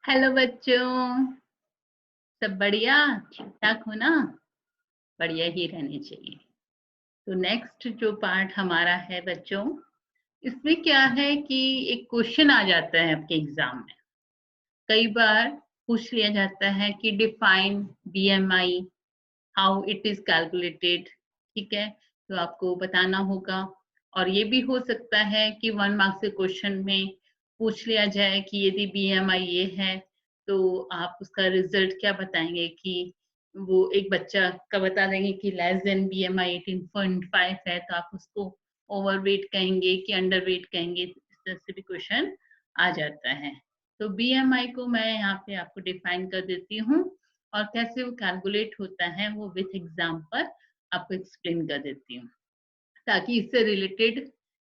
Hello बच्चों, सब बढ़िया? ठीक ठाक हो ना? बढ़िया ही रहने चाहिए। तो नेक्स्ट जो पार्ट हमारा है बच्चों, इसमें क्या है कि एक क्वेश्चन आ जाता है आपके एग्जाम में। कई बार पूछ लिया जाता है कि define BMI, how it is calculated. ठीक है, तो आपको बताना होगा। और ये भी हो सकता है कि 1 मार्क्स के क्वेश्चन में पूछ लिया जाए कि यदि बीएमआई ये है तो आप उसका रिजल्ट क्या बताएंगे, कि वो एक बच्चा का बता देंगे कि लेस देन बीएमआई 18.5 है तो आप उसको ओवरवेट कहेंगे कि अंडरवेट कहेंगे। इस तरह से भी क्वेश्चन आ जाता है। तो बीएमआई को मैं यहाँ पे आपको डिफाइन कर देती हूँ और कैसे वो कैलकुलेट होता है वो विथ एग्जाम्पल आपको एक्सप्लेन कर देती हूँ, ताकि इससे रिलेटेड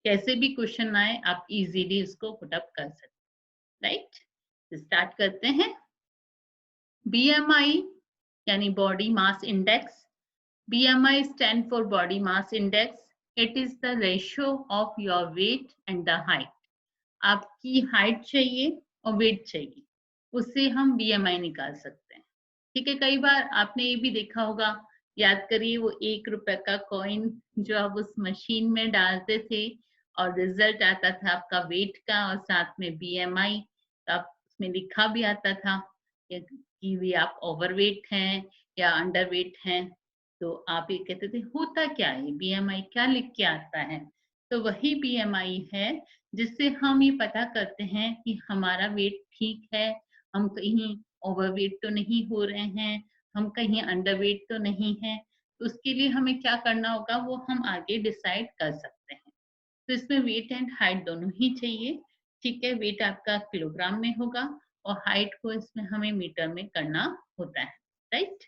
कैसे भी क्वेश्चन आए आप इजीली उसको पुटअप कर सकते। राइट, स्टार्ट करते हैं। बीएमआई यानी body mass index. BMI stand for body mass index. It is the ratio of your weight and the height. आपकी हाइट चाहिए और वेट चाहिए, उससे हम BMI निकाल सकते हैं। ठीक है, कई बार आपने ये भी देखा होगा, याद करिए वो 1 रुपए का कॉइन जो आप उस मशीन में डालते थे और रिजल्ट आता था आपका वेट का और साथ में BMI का, उसमें लिखा भी आता था कि भी आप ओवरवेट हैं या अंडरवेट हैं। तो आप ये कहते थे होता क्या है, बीएमआई क्या लिख के आता है? तो वही बीएमआई है जिससे हम ये पता करते हैं कि हमारा वेट ठीक है, हम कहीं ओवरवेट तो नहीं हो रहे हैं, हम कहीं अंडरवेट तो नहीं है। तो उसके लिए हमें क्या करना होगा वो हम आगे डिसाइड कर सकते हैं। तो इसमें वेट एंड हाइट दोनों ही चाहिए। ठीक है, वेट आपका किलोग्राम में होगा और हाइट को इसमें हमें मीटर में करना होता है। Right,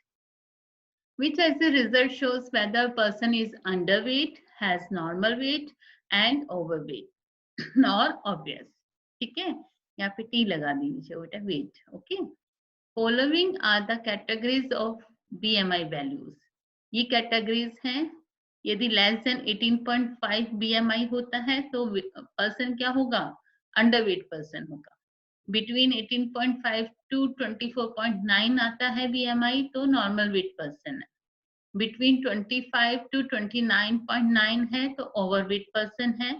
which as a result shows whether a person is underweight, has normal weight and overweight or obvious. ठीक है, यहाँ पे टी लगा दीजिए बेटा, wait. Okay, following are the categories of BMI values. ये कैटेगरीज हैं। यदि लेस देन 18.5 बीएमआई होता है तो पर्सन क्या होगा? अंडरवेट पर्सन होगा। बिटवीन 18.5 टू 24.9 आता है बीएमआई तो नॉर्मल वेट पर्सन है। बिटवीन 25 टू 29.9 है तो ओवरवेट पर्सन है।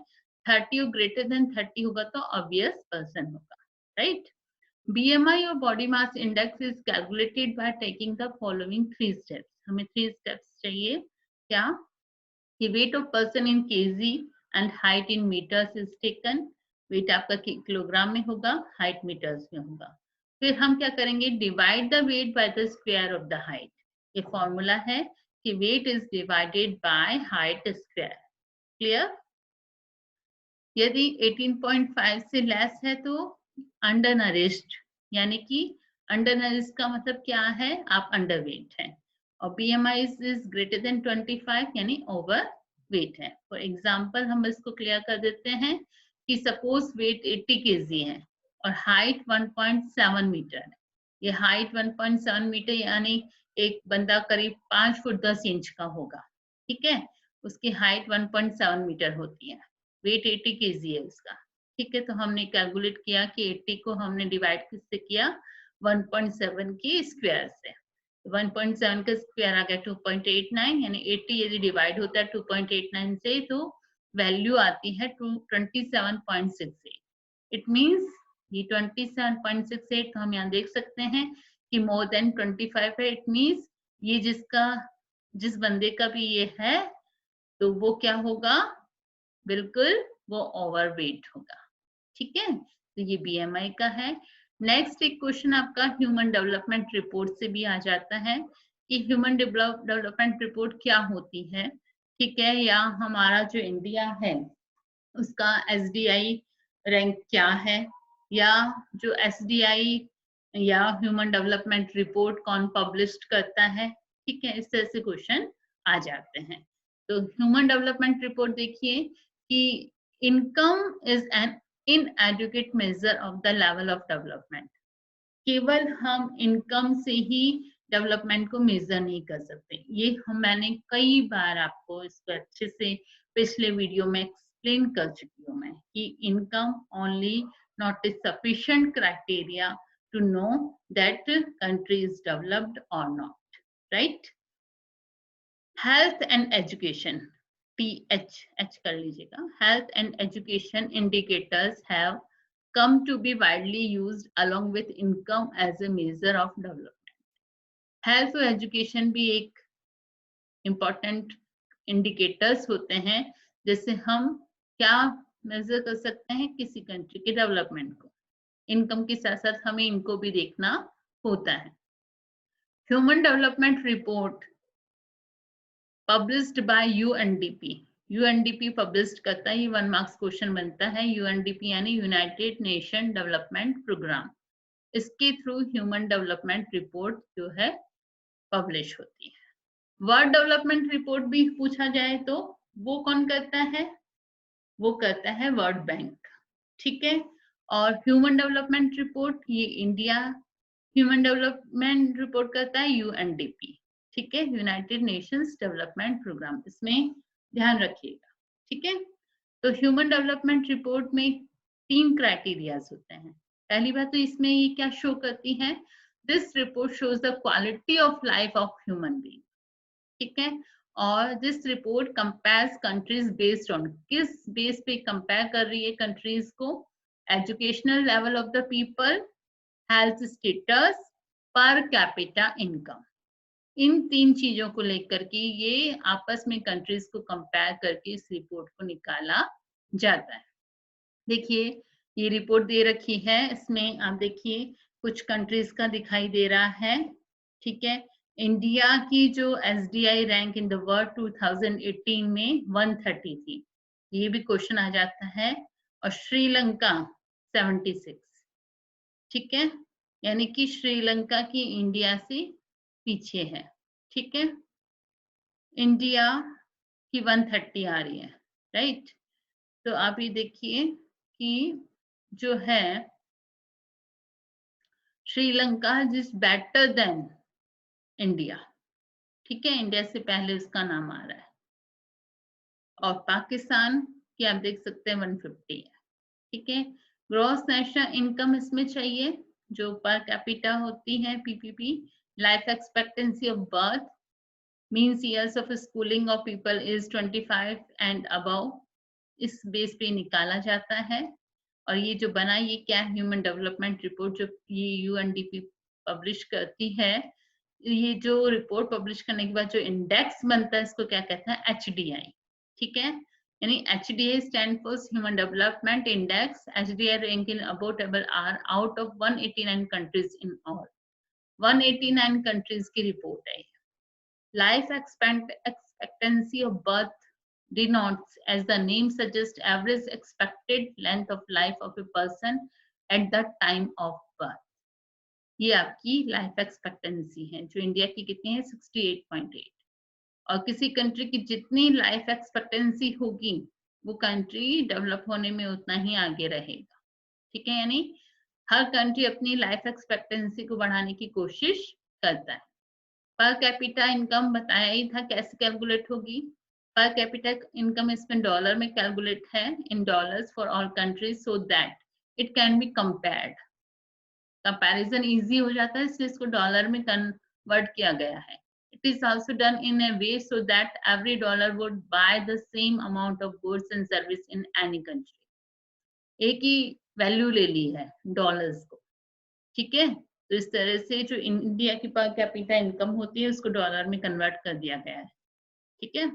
30 और ग्रेटर देन 30 होगा तो ऑब्वियस पर्सन होगा। राइट, BMI और body mass index is calculated by taking the following 3 steps. हमें 3 स्टेप्स चाहिए। क्या? कि weight of person in kg and height in metres is taken. Weight आपका किलोग्राम में होगा, हाइट मीटर्स में होगा। फिर हम क्या करेंगे? Divide the weight by the square of the height. ये फॉर्मूला है कि weight is divided by height square. Clear? यदि 18.5 से लेस है तो अंडर नरिश्ड, यानी कि अंडर नरिश्ड का मतलब क्या है? आप अंडरवेट हैं। और बीएमआई इज ग्रेटर देन 25 यानी ओवर वेट है। फॉर एग्जांपल हम इसको क्लियर कर देते हैं कि सपोज वेट 80 केजी है और हाइट 1.7 मीटर है। ये हाइट 1.7 मीटर यानी एक बंदा करीब 5 फुट 10 इंच का होगा। ठीक है, उसकी हाइट 1.7 मीटर होती है। वेट 80 केजी है उसका। ठीक है, तो हमने कैलकुलेट किया कि 80 को हमने डिवाइड किससे किया? 1.7 के स्क्वायर से। 1.7 का स्क्वायर आ गया 2.89, यानी 80 यदि डिवाइड होता है 2.89 से तो वैल्यू आती है 27.68। इट मींस ये 27.68 तो हम यहाँ देख सकते हैं कि मोर देन 25 है। इट मींस ये जिस बंदे का भी ये है तो वो क्या होगा? बिल्कुल वो ओवरवेट होगा। ठीक है, तो ये बीएमआई का है। नेक्स्ट एक क्वेश्चन आपका ह्यूमन डेवलपमेंट रिपोर्ट से भी आ जाता है कि ह्यूमन डेवलपमेंट रिपोर्ट क्या होती है। ठीक है, या हमारा जो इंडिया है उसका एसडीआई रैंक क्या है, या जो एसडीआई या ह्यूमन डेवलपमेंट रिपोर्ट कौन पब्लिश करता है। ठीक है, इस तरह से क्वेश्चन आ जाते हैं। तो ह्यूमन डेवलपमेंट रिपोर्ट देखिए कि income is an inadequate measure of the level of development. केवल हम इनकम से ही डेवलपमेंट को मेजर नहीं कर सकते। ये मैंने कई बार आपको इसको अच्छे से पिछले वीडियो में एक्सप्लेन कर चुकी हूँ मैं कि income only not a sufficient criteria to know that country is developed or not, right? Health and education, TH कर लीजिएगा. Health and education indicators have come to be widely used along with income as a measure of development. Health और education भी एक important indicators होते हैं जिससे हम क्या मेजर कर सकते हैं किसी कंट्री के डेवलपमेंट को. इनकम के साथ साथ हमें इनको भी देखना होता है. Human development report published by UNDP. UNDP publish करता है, ये 1 मार्क्स क्वेश्चन बनता है. यूएनडीपी यानी यूनाइटेड नेशन डेवलपमेंट प्रोग्राम. इसके थ्रू ह्यूमन डेवलपमेंट रिपोर्ट जो है पब्लिश होती है. वर्ल्ड डेवलपमेंट रिपोर्ट भी पूछा जाए तो वो कौन करता है? वो करता है वर्ल्ड बैंक. ठीक है. और ह्यूमन डेवलपमेंट रिपोर्ट ये इंडिया ह्यूमन डेवलपमेंट रिपोर्ट करता है यूएनडीपी. ठीक है, यूनाइटेड नेशंस डेवलपमेंट प्रोग्राम. इसमें ध्यान रखिएगा. ठीक है. तो ह्यूमन डेवलपमेंट रिपोर्ट में 3 क्राइटेरियाज होते हैं. पहली बात तो इसमें ये क्या शो करती है? This report shows the quality of life of human being. ठीक है. और this report compares countries based on, किस बेस पे कंपेयर कर रही है कंट्रीज को? Educational level of the people, health status, per capita income. इन 3 चीजों को लेकर के ये आपस में कंट्रीज को कंपेयर करके इस रिपोर्ट को निकाला जाता है. देखिए ये रिपोर्ट दे रखी है, इसमें आप देखिए कुछ कंट्रीज का दिखाई दे रहा है. ठीक है. इंडिया की जो SDI rank in the world 2018 में 130 थी, ये भी क्वेश्चन आ जाता है. और श्रीलंका 76. ठीक है. यानी कि श्रीलंका की इंडिया से पीछे है. ठीक है. इंडिया की 130 आ रही है, राइट. तो आप ये देखिए कि जो है Sri Lanka is better than India. ठीक है. इंडिया से पहले उसका नाम आ रहा है. और पाकिस्तान की आप देख सकते हैं 150 है. ठीक है. ग्रॉस नेशनल इनकम इसमें चाहिए जो पर कैपिटा होती है PPP. Life expectancy of birth, means years of schooling of people is 25 and above. इस बेस पे निकाला जाता है. और ये जो बना ये क्या, ह्यूमन डेवलपमेंट रिपोर्ट जो ये यूएनडीपी पब्लिश करती है, ये जो रिपोर्ट पब्लिश करने के बाद जो इंडेक्स बनता है इसको क्या कहते हैं? एचडीआई. ठीक है. यानी HDI stand for human development index. HDI rank in above table are out of 189 countries in all. 189 countries की रिपोर्ट है. Life expectancy of birth denotes, as the name suggests, average expected length of life of a person at the time of birth. ये आपकी life expectancy है जो India की कितनी है? 68.8. और किसी कंट्री की जितनी लाइफ एक्सपेक्टेंसी होगी वो कंट्री डेवलप होने में उतना ही आगे रहेगा. ठीक है. यानी हर कंट्री अपनी लाइफ एक्सपेक्टेंसी को बढ़ाने की कोशिश करता है. पर कैपिटा इनकम बताया ही था कैसे कैलकुलेट होगी. पर कैपिटा इनकम इसमें डॉलर में कैलकुलेट है in dollars for all countries so that it can be compared. Comparison easy हो जाता है इसलिए इसको डॉलर में कन्वर्ट किया गया है. It is also done in a way so that every dollar would buy the same amount of goods and service in any country. एक ही वैल्यू ले ली है डॉलर्स को. ठीक है. तो इस तरह से जो इंडिया की पर कैपिटा इनकम होती है उसको डॉलर में कन्वर्ट कर दिया गया है. ठीक है.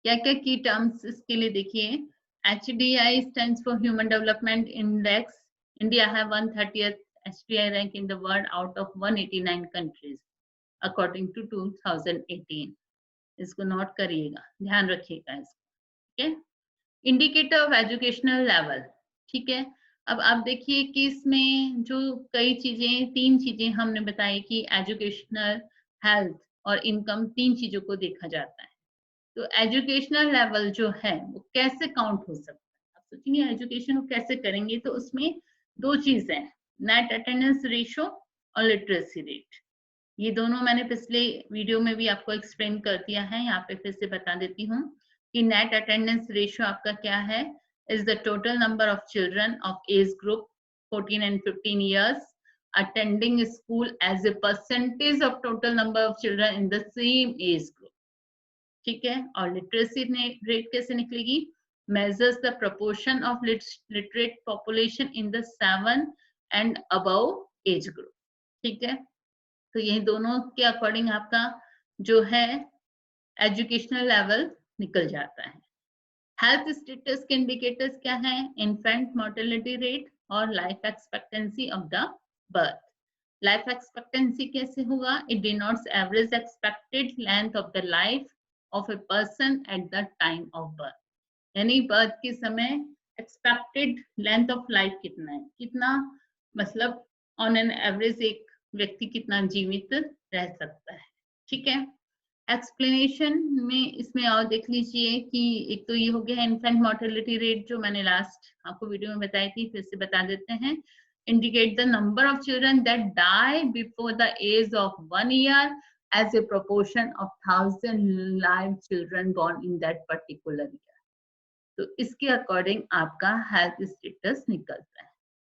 क्या क्या की टर्म्स इसके लिए देखिए. HDI stands for Human Development Index. India have 130th HDI rank in the world out of 189 countries according to 2018. इसको नोट करिएगा, ध्यान रखिएगा इसको. ठीक है. Indicator of educational level. ठीक है. अब आप देखिए कि इसमें जो कई चीजें 3 चीजें हमने बताई कि एजुकेशनल, हेल्थ और इनकम 3 चीजों को देखा जाता है. तो एजुकेशनल लेवल जो है वो कैसे काउंट हो सकता है? आप सोचेंगे एजुकेशन को कैसे करेंगे, तो उसमें 2 चीजें हैं, नेट अटेंडेंस रेशो और लिटरेसी रेट. ये दोनों मैंने पिछले वीडियो में भी आपको एक्सप्लेन कर दिया है, यहाँ पे फिर से बता देती हूँ कि नेट अटेंडेंस रेशियो आपका क्या है? Is the total number of children of age group 14 and 15 years attending school as a percentage of total number of children in the same age group. ठीक है, और लिटरेसी रेट कैसे निकलेगी? measures the proportion of literate population in the 7 and above age group. ठीक है, तो ये दोनों के अकॉर्डिंग आपका जो है एजुकेशनल लेवल निकल जाता है। हेल्थ स्टेटस के इंडिकेटर्स क्या है? इन्फेंट मोर्टेलिटी रेट और life expectancy of the birth. Life expectancy कैसे होगा? It denotes average expected length of the life of a person at the time of birth, यानी बर्थ के समय एक्सपेक्टेड लेंथ ऑफ लाइफ कितना है, कितना मतलब ऑन एन एवरेज एक व्यक्ति कितना जीवित रह सकता है। ठीक है, एक्सप्लेनेशन में इसमें और देख लीजिए कि एक तो ये हो गया इन्फेंट मोर्टेलिटी रेट जो मैंने लास्ट आपको वीडियो में बताई थी, फिर से बता देते हैं। Indicate the number of children that die before the age of 1 year as a proportion of 1000 live children born in that particular year. तो इसके अकॉर्डिंग आपका हेल्थ स्टेटस निकलता है।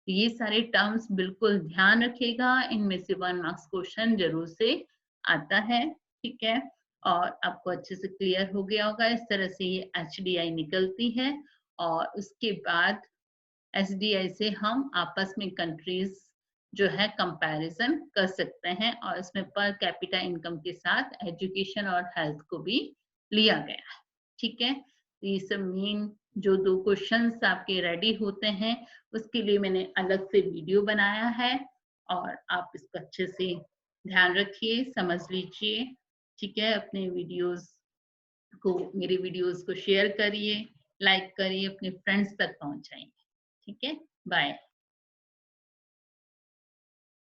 ये सारे टर्म्स बिल्कुल ध्यान रखिएगा, इनमें से 1 मार्क्स क्वेश्चन जरूर से आता है। ठीक है, और आपको अच्छे से क्लियर हो गया होगा। इस तरह से ये HDI निकलती है और उसके बाद HDI से हम आपस में कंट्रीज जो है कंपैरिजन कर सकते हैं और इसमें पर कैपिटा इनकम के साथ एजुकेशन और हेल्थ को भी लिया गया है। ठीक है, तो ये सब मेन जो 2 क्वेश्चंस आपके रेडी होते हैं उसके लिए मैंने अलग से वीडियो बनाया है और आप इसको अच्छे से ध्यान रखिए, समझ लीजिए। ठीक है, अपने वीडियोस को, मेरे वीडियोस को शेयर करिए, लाइक करिए, अपने फ्रेंड्स तक पहुंचाइए। ठीक है, बाय।